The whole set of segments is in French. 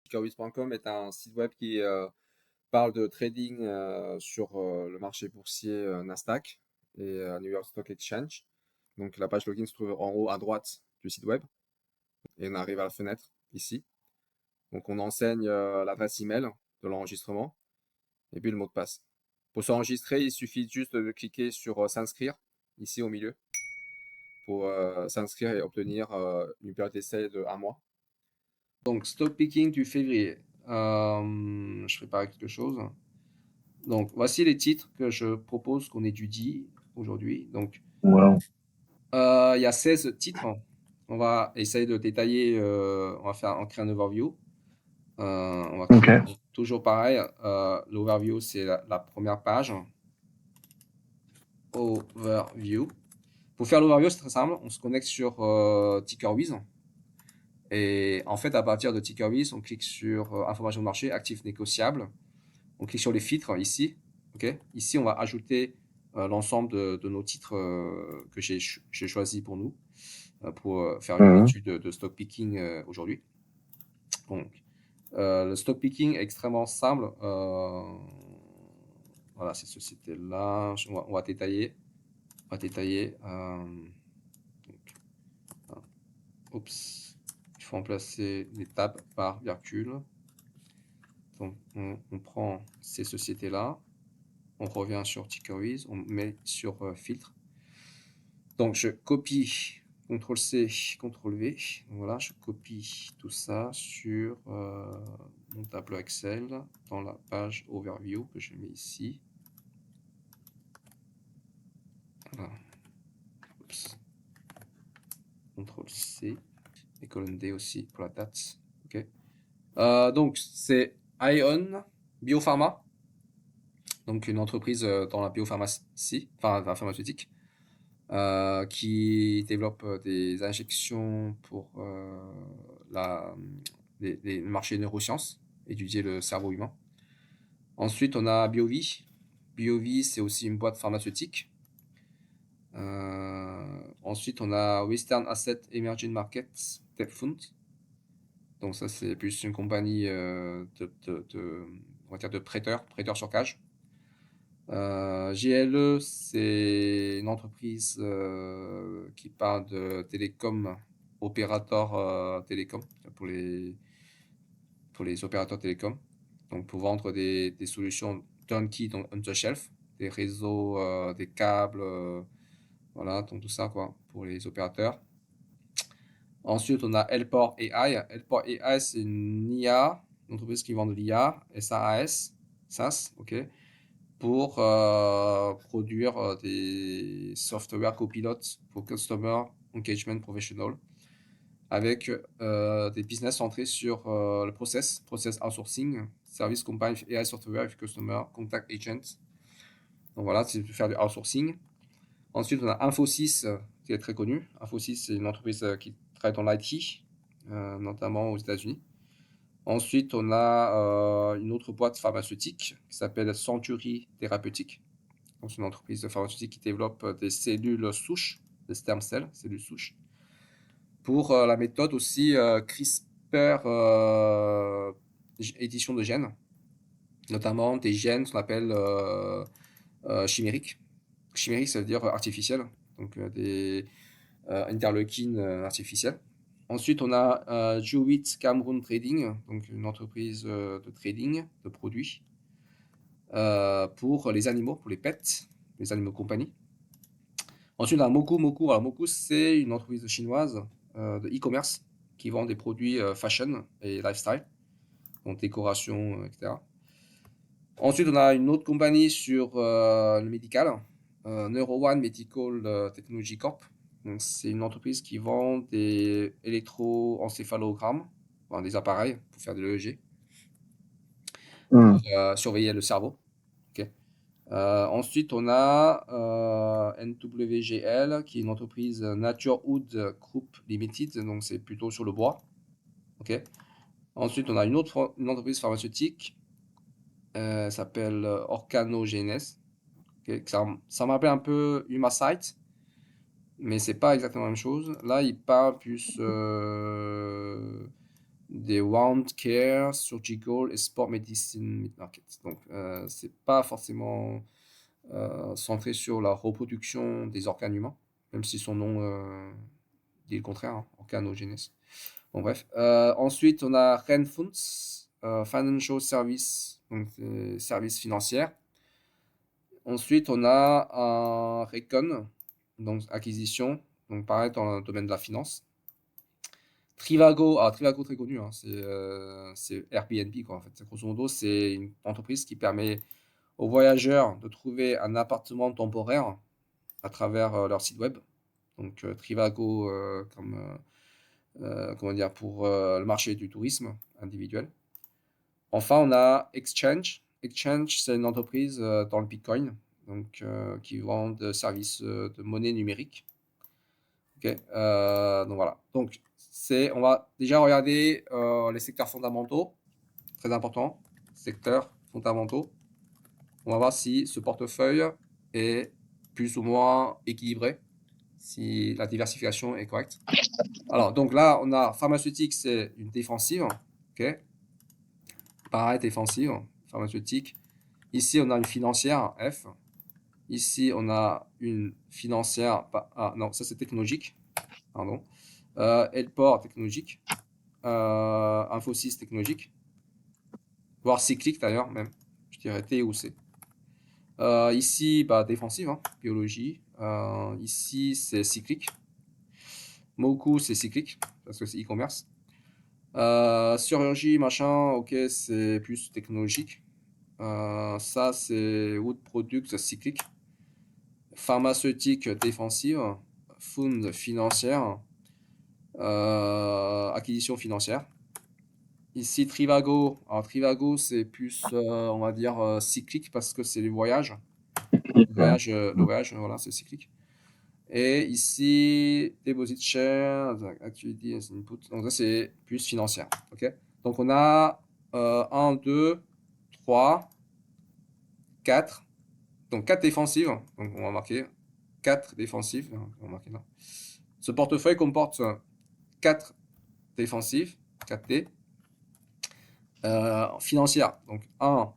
Ticketwiz.com est un site web qui parle de trading sur le marché boursier Nasdaq et New York Stock Exchange. Donc la page login se trouve en haut à droite du site web et on arrive à la fenêtre ici. Donc on enseigne l'adresse email de l'enregistrement et puis le mot de passe. Pour s'enregistrer, il suffit juste de cliquer sur s'inscrire ici au milieu pour s'inscrire et obtenir une période d'essai de 1 mois. Donc, stock picking du février. Je prépare quelque chose. Donc, voici les titres que je propose qu'on étudie aujourd'hui. Donc, Wow. il y a 16 titres. On va essayer de détailler, on va créer un overview. On va créer toujours pareil. L'overview, c'est la première page. Overview. Pour faire l'overview, c'est très simple. On se connecte sur TickerWiz. Et en fait, à partir de TickerWiz, on clique sur information de marché, actifs négociables. On clique sur les filtres ici. Okay. Ici, on va ajouter l'ensemble de nos titres que j'ai choisis pour nous pour faire une étude de stock picking aujourd'hui. Donc, le stock picking est extrêmement simple. Voilà, ces sociétés-là, on va détailler. On va détailler. Oups. Il faut remplacer les tabs par virgule. Donc, on prend ces sociétés-là. On revient sur TickerWiz, on met sur filtre. Donc je copie, CTRL-C, CTRL-V. Voilà, je copie tout ça sur mon tableau Excel dans la page Overview que je mets ici. Voilà. Oups. CTRL-C et colonne D aussi pour la date. Ok. Donc c'est Ion Biopharma, donc une entreprise dans la biopharmacie, enfin la pharmaceutique. Qui développe des injections pour les marchés neurosciences, étudier le cerveau humain. Ensuite, on a BioVie. BioVie, c'est aussi une boîte pharmaceutique. Ensuite, on a Western Asset Emerging Markets Debt Fund. Donc ça, c'est plus une compagnie on va dire de prêteurs sur cage. GLE, c'est une entreprise qui parle de télécom, opérateur télécom, pour les opérateurs télécoms. Donc, pour vendre des solutions turnkey, donc on the shelf, des réseaux, des câbles, voilà, donc tout ça, quoi, pour les opérateurs. Ensuite, on a Helport AI. Helport AI, c'est une IA, une entreprise qui vend de l'IA, SaaS, ok, pour produire des software copilotes pour Customer Engagement Professional avec des business centrés sur le process outsourcing, service combine AI software with Customer Contact Agent. Donc voilà, c'est de faire du outsourcing. Ensuite, on a Infosys qui est très connu. Infosys, c'est une entreprise qui travaille dans l'IT, notamment aux États-Unis. Ensuite, on a une autre boîte pharmaceutique qui s'appelle Century Therapeutics. Donc, c'est une entreprise pharmaceutique qui développe des cellules souches, des stem cells, cellules souches, pour la méthode aussi CRISPR édition de gènes, notamment des gènes qu'on appelle chimériques. Chimériques, ça veut dire artificiel, donc des interleukines artificielles. Ensuite, on a Jewett Cameroon Trading, donc une entreprise de trading de produits pour les animaux, pour les pets, les animaux compagnie. Ensuite, on a Moku. Alors, Moku, c'est une entreprise chinoise de e-commerce qui vend des produits fashion et lifestyle, donc décoration, etc. Ensuite, on a une autre compagnie sur le médical, NeuroOne Medical Technology Corp. Donc, c'est une entreprise qui vend des électroencéphalogrammes, enfin, des appareils pour faire de l'EEG, pour surveiller le cerveau. Okay. Ensuite, on a NWGL, qui est une entreprise Naturewood Group Limited, donc c'est plutôt sur le bois. Okay. Ensuite, on a une entreprise pharmaceutique, s'appelle Orcanogenes. Okay. Ça me rappelle un peu Humacyte, mais c'est pas exactement la même chose. Là, il parle plus des wound care, surgical et sport medicine mid-market. Donc, c'est pas forcément centré sur la reproduction des organes humains, même si son nom dit le contraire, hein, organogenèse. Bon, bref. Ensuite, on a Renfunds, Financial Service, donc services financiers. Ensuite, on a un Recon, donc acquisition, donc pareil dans le domaine de la finance. Trivago, Trivago très connu, hein, c'est Airbnb quoi en fait. Grosso modo, c'est une entreprise qui permet aux voyageurs de trouver un appartement temporaire à travers leur site web. Donc Trivago comment dire pour le marché du tourisme individuel. Enfin, on a Exchange. Exchange, c'est une entreprise dans le Bitcoin, donc qui vend des services de monnaie numérique. Ok, donc voilà. Donc on va déjà regarder les secteurs fondamentaux, très important. Secteurs fondamentaux. On va voir si ce portefeuille est plus ou moins équilibré, si la diversification est correcte. Alors, donc là, on a pharmaceutique, c'est une défensive. Ok, pareil, défensive, pharmaceutique. Ici, on a une financière, F. Ici, on a une financière, non, ça c'est technologique, pardon. Helport technologique, Infosys technologique, voire cyclique d'ailleurs même, je dirais T ou C. Ici, bah, défensive, hein, biologie. Ici, c'est cyclique. Moku, c'est cyclique, parce que c'est e-commerce. Chirurgie, machin, ok, c'est plus technologique. Ça, c'est Wood Products cyclique. Pharmaceutique défensive. Fund financière. Acquisition financière. Ici, Trivago. Alors, Trivago, c'est plus, on va dire, cyclique parce que c'est les voyages. Le voyage, voilà, c'est cyclique. Et ici, Deposit Share, Activity as Input. Donc, ça, c'est plus financière. OK? Donc, on a 1, 2, 3, 4. Donc, 4 défensives. Donc, on va marquer 4 défensives. On va marquer là. Ce portefeuille comporte 4 défensives, 4D. Financières. Donc, 1,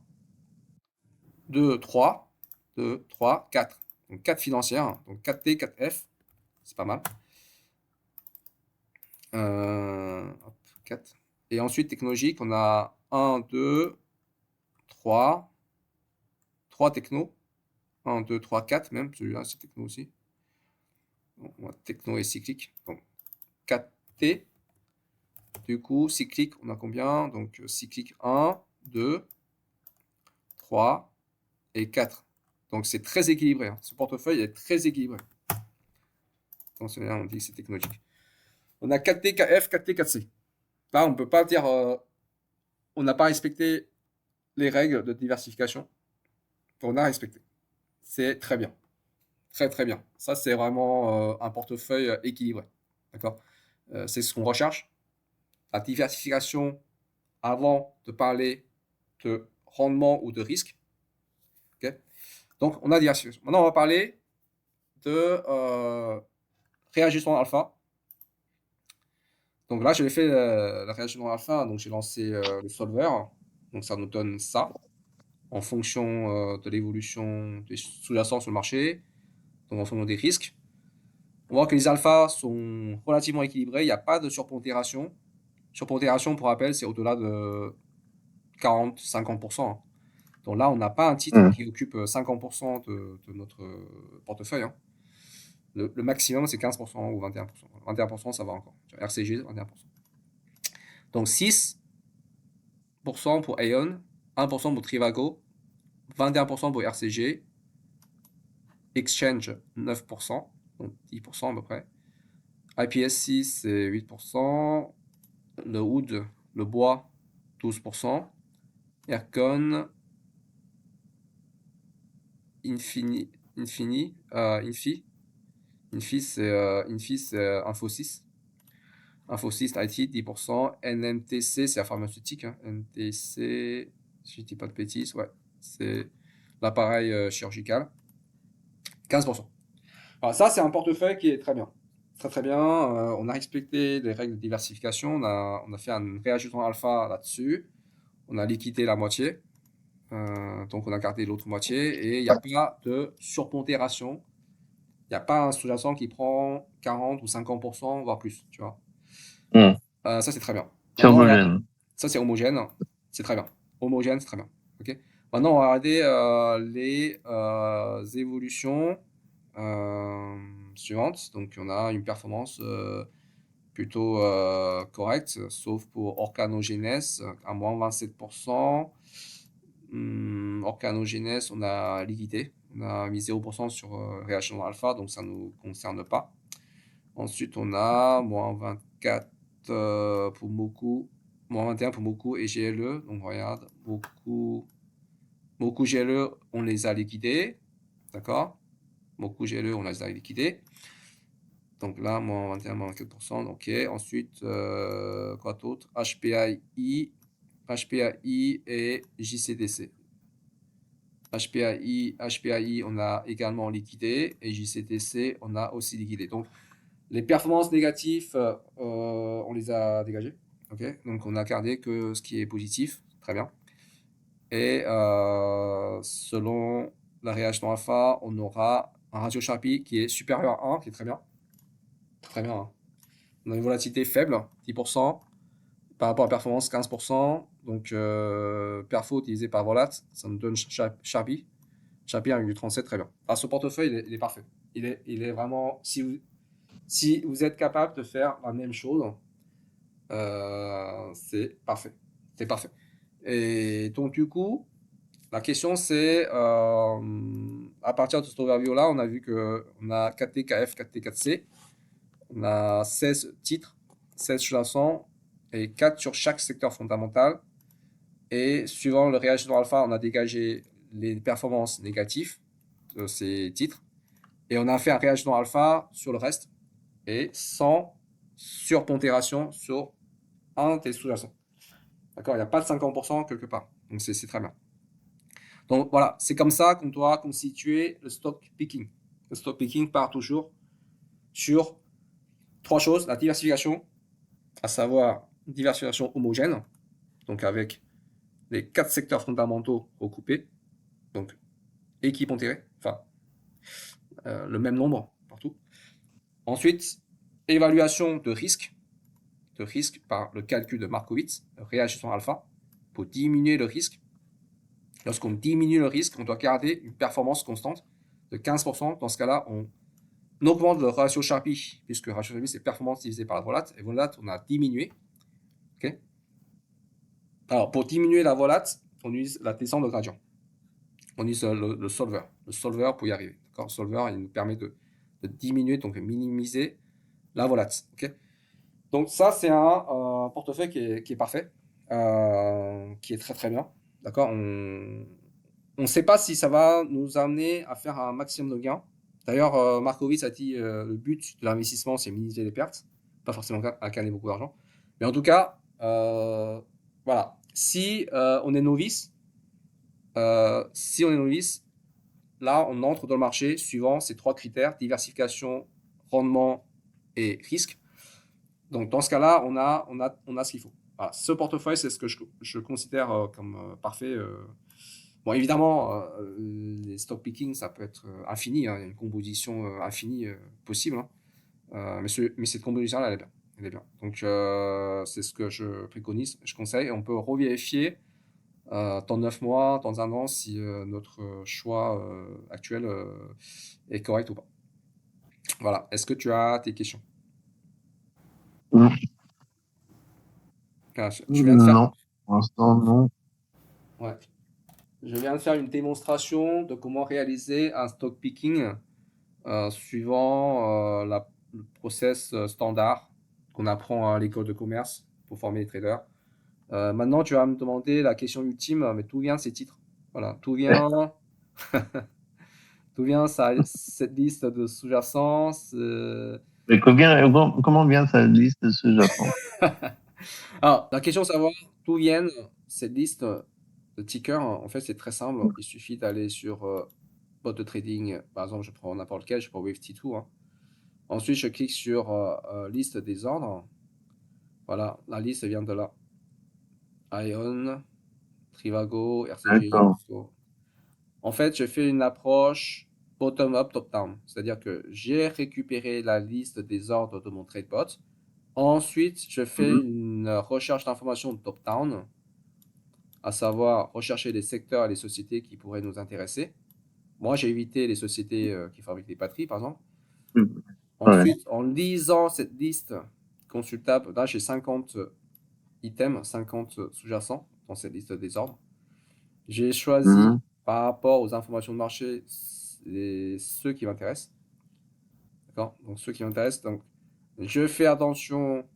2, 3. 2, 3, 4. Donc, 4 financières. Donc, 4T, 4F. C'est pas mal. 4. Et ensuite, technologique, on a 1, 2, 3. 3 techno. 1, 2, 3, 4 même. Celui-là, c'est techno aussi. Donc, techno et cyclique. Donc, 4T. Du coup, cyclique, on a combien? Donc, cyclique 1, 2, 3 et 4. Donc, c'est très équilibré. Hein. Ce portefeuille est très équilibré. Donc, celui-là, on dit que c'est technologique. On a 4T, 4F, 4T, 4C. Là, on ne peut pas dire on n'a pas respecté les règles de diversification. On a respecté. C'est très bien. Très, très bien. Ça, c'est vraiment un portefeuille équilibré. D'accord? C'est ce qu'on recherche. La diversification avant de parler de rendement ou de risque. Okay. Donc, on a diversification. Maintenant, on va parler de réajustement alpha. Donc là, j'ai fait le réajustement alpha. Donc, j'ai lancé le solver. Donc, ça nous donne ça en fonction de l'évolution des sous-jacents sur le marché, donc en fonction des risques. On voit que les alphas sont relativement équilibrés, il n'y a pas de surpondération. Surpondération, pour rappel, c'est au-delà de 40-50%. Hein. Donc là, on n'a pas un titre qui occupe 50% de notre portefeuille. Hein. Le maximum, c'est 15% ou 21%. 21%, ça va encore. RCG, 21%. Donc 6% pour Aeon, 1% pour Trivago, 21% pour RCG, Exchange 9%, donc 10% à peu près. IPSC c'est 8%, le wood, le bois 12%, Aircon, Infi c'est Infosys. Infosys IT 10%, NMTC c'est la pharmaceutique, hein. NTC, si je dis pas de bêtises, ouais, c'est l'appareil chirurgical, 15%. Alors ça c'est un portefeuille qui est très bien. très très bien. On a respecté les règles de diversification. On a fait un réajustement alpha là-dessus. On a liquidé la moitié. Donc on a gardé l'autre moitié. Et il n'y a pas de surpondération. Il n'y a pas un sous-jacent qui prend 40 ou 50%, voire plus. Tu vois. Hmm. Ça, c'est très bien. C'est Maintenant, homogène. ça, c'est homogène. C'est très bien. Homogène, c'est très bien. Ok. Maintenant, on va regarder les évolutions suivantes. Donc, on a une performance plutôt correcte, sauf pour organogenèse à moins 27%. Organogenèse, on a liquidé. On a mis 0% sur réaction alpha, donc ça ne nous concerne pas. Ensuite, on a moins 24 pour Moku, moins 21 pour Moku et GLE. Donc, regarde, Moku GLE, on les a liquidés. D'accord? Moku GLE, on les a liquidés. Donc là, moins 21, moins 24%. Ok. Ensuite, quoi d'autre? HPAI et JCDC. HPAI, on a également liquidé et JCDC, on a aussi liquidé. Donc, les performances négatives, on les a dégagées. Ok. Donc, on a gardé que ce qui est positif. Très bien. Et selon la réaction alpha, on aura un ratio Sharpie qui est supérieur à 1, qui est très bien. Très bien. Hein. On a une volatilité faible, 10%, par rapport à performance, 15%. Donc, perfo divisé par volat, ça nous donne Sharpie. Sharpie 1,37, très bien. Ah, ce portefeuille, il est parfait. Il est vraiment. Si vous êtes capable de faire la même chose, c'est parfait. C'est parfait. Et donc, du coup, la question c'est, à partir de cet overview-là, on a vu qu'on a 4T4F, 4T4C. On a 16 titres, 16 sous-jacents et 4 sur chaque secteur fondamental. Et suivant le réagissement alpha, on a dégagé les performances négatives de ces titres. Et on a fait un réagissement alpha sur le reste et sans surpondération sur un des sous-jacents. D'accord. Il n'y a pas de 50% quelque part. Donc c'est très bien. Donc voilà, c'est comme ça qu'on doit constituer le stock picking. Le stock picking part toujours sur trois choses. La diversification, à savoir une diversification homogène, donc avec les 4 secteurs fondamentaux recoupés, donc équipe intérêt, enfin le même nombre partout. Ensuite, évaluation de risque par le calcul de Markowitz, réajustement alpha, pour diminuer le risque. Lorsqu'on diminue le risque, on doit garder une performance constante de 15%. Dans ce cas-là, on augmente le ratio Sharpie, puisque le ratio Sharpie, c'est performance divisé par la volate. Et volate, on a diminué. Okay. Alors, pour diminuer la volate, on utilise la descente de gradient. On utilise le solver. Le solver pour y arriver. Le solver, il nous permet de diminuer, donc de minimiser la volate. Okay. Donc ça, c'est un portefeuille qui est parfait, qui est très très bien. D'accord. On ne sait pas si ça va nous amener à faire un maximum de gains. D'ailleurs, Markowitz a dit le but de l'investissement, c'est minimiser les pertes, pas forcément à gagner beaucoup d'argent. Mais en tout cas, voilà. Si on est novice, là, on entre dans le marché suivant ces trois critères, diversification, rendement et risque. Donc, dans ce cas-là, on a ce qu'il faut. Voilà. Ce portefeuille, c'est ce que je considère comme parfait. Bon, évidemment, les stock picking, ça peut être infini. Hein, il y a une composition infinie possible. Hein. Mais cette composition-là, elle est bien. Elle est bien. Donc, c'est ce que je préconise, je conseille. On peut revérifier dans 9 mois, dans un an, si notre choix actuel est correct ou pas. Voilà. Est-ce que tu as tes questions? Hmm. Je viens de faire. Non, pour l'instant, non. Ouais. Je viens de faire une démonstration de comment réaliser un stock picking suivant le process standard qu'on apprend à l'école de commerce pour former les traders. Maintenant, tu vas me demander la question ultime, mais d'où vient ces titres? Voilà, d'où vient cette liste de sous-jacents? Mais comment vient sa liste de sous-jacents? Alors, la question de savoir d'où viennent cette liste de tickers, en fait, c'est très simple. Il suffit d'aller sur bot de trading. Par exemple, je prends n'importe lequel, je prends Wave T2. Hein. Ensuite, je clique sur liste des ordres. Voilà, la liste vient de là. Ion, Trivago, RCGI, D'accord. Cusco. En fait, je fais une approche bottom-up, top-down. C'est-à-dire que j'ai récupéré la liste des ordres de mon TradeBot. Ensuite, je fais Mhm. une recherche d'informations top-down, à savoir rechercher les secteurs et les sociétés qui pourraient nous intéresser. Moi, j'ai évité les sociétés qui fabriquent des batteries, par exemple. Mhm. Ouais. Ensuite, en lisant cette liste consultable, là, j'ai 50 items, 50 sous-jacents dans cette liste des ordres. J'ai choisi, Mhm. par rapport aux informations de marché, ceux qui m'intéressent. D'accord? Donc, ceux qui m'intéressent. Donc, je fais attention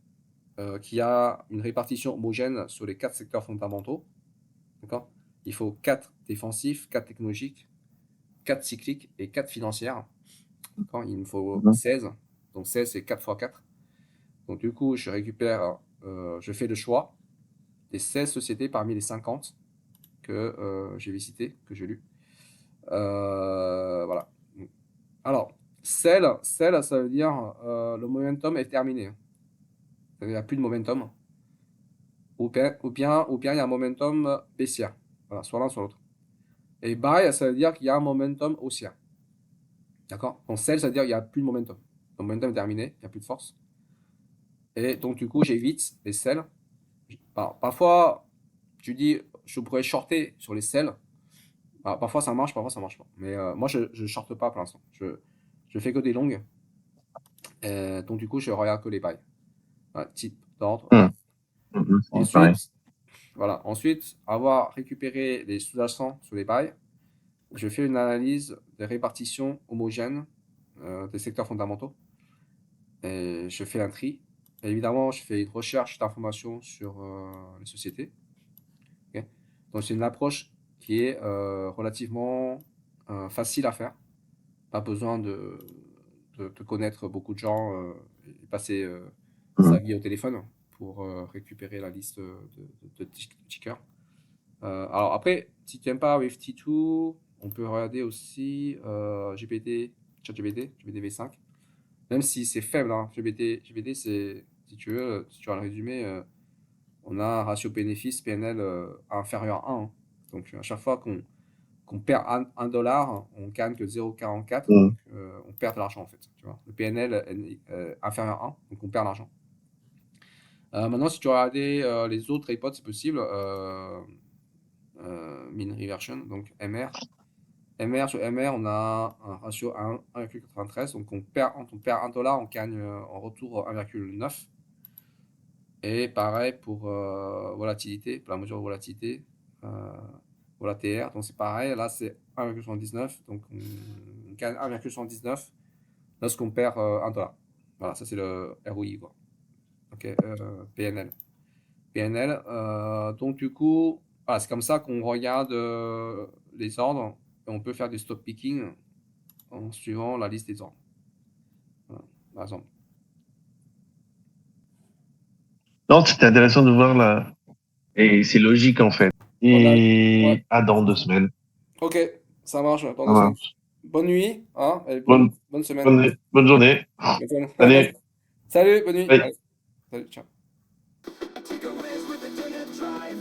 qu'il y a une répartition homogène sur les 4 secteurs fondamentaux. D'accord? Il faut 4 défensifs, 4 technologiques, 4 cycliques et 4 financières. D'accord? Il me faut Mhm. 16. Donc 16, c'est 4 x 4. Donc du coup, je récupère, je fais le choix des 16 sociétés parmi les 50 que j'ai visitées, que j'ai lues. Voilà. Alors, sell, ça veut dire le momentum est terminé. Il n'y a plus de momentum. Ou bien il y a un momentum baissière. Voilà, soit l'un, soit l'autre. Et buy, ça veut dire qu'il y a un momentum haussier. D'accord? Donc sell, ça veut dire qu'il n'y a plus de momentum. Le momentum est terminé, il n'y a plus de force. Et donc, du coup, j'évite les sells. Parfois, tu dis, je pourrais shorter sur les sells. Parfois, ça marche, parfois, ça marche pas. Mais moi, je ne shorte pas pour l'instant. Je fais que des longues. Donc, du coup, je regarde que les buys. Voilà, type d'ordre. Mhm. Mhm. C'est pareil. Ensuite, voilà. Ensuite, avoir récupéré les sous-jacents sur les buys, je fais une analyse des répartitions homogènes des secteurs fondamentaux. Et je fais un tri. Et évidemment, je fais une recherche d'informations sur les sociétés. Okay. Donc, c'est une approche qui est relativement facile à faire. Pas besoin de connaître beaucoup de gens et passer sa Mhm. vie au téléphone pour récupérer la liste de tickers. Alors après, si tu n'aimes pas with T2, on peut regarder aussi GPT, ChatGPT, GPT V5. Même si c'est faible, hein, GPT c'est, si tu veux, si tu vas le résumer, on a un ratio bénéfice PNL inférieur à 1. Hein. Donc à chaque fois qu'on perd $1, on gagne que 0,44. Donc Mhm. on perd de l'argent en fait. Tu vois. Le PNL est inférieur à 1, donc on perd de l'argent. Maintenant, si tu regardais les autres iPods, c'est possible. Mean Reversion, donc MR. Sur MR, on a un ratio 1,93. Donc on perd $1, on gagne en retour 1,9. Et pareil pour volatilité, pour la mesure de volatilité, voilà TR, donc c'est pareil, là c'est 1,79, donc on gagne 1,79 lorsqu'on perd $1. Voilà, ça c'est le ROI, quoi. Ok, PNL. PNL, donc du coup, voilà, c'est comme ça qu'on regarde les ordres, et on peut faire du stop picking en suivant la liste des ordres. Voilà, par exemple. Non, c'était intéressant de voir là. Et c'est logique en fait. On a, ouais, Et à dans 2 semaines. ok, ça marche dans Ça 2 semaines. marche. Bonne nuit, hein, et Bonne, bonne semaine. bonne journée. Bonne semaine. Allez, Salut, bonne nuit. bye. Allez, salut, ciao. Take a risk with a dinner drive.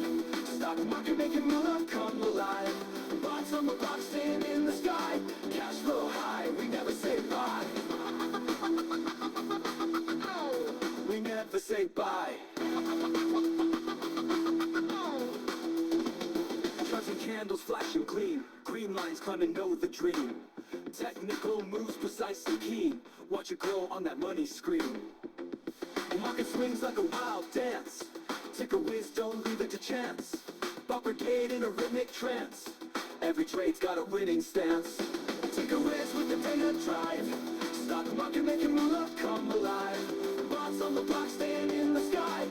Stock market making moolah come alive. Bots on the block staying in the sky. Cash flow high, we never say bye. We never say bye. Charts and candles flashing clean. Green lines climbing, know the dream. Technical moves precisely keen. Watch it grow on that money screen. The market swings like a wild dance. Take a whiz, don't leave it to chance. Buck brigade in a rhythmic trance. Every trade's got a winning stance. Take a risk with the data drive. Stock market making moolah come alive. Bots on the block staying in the sky.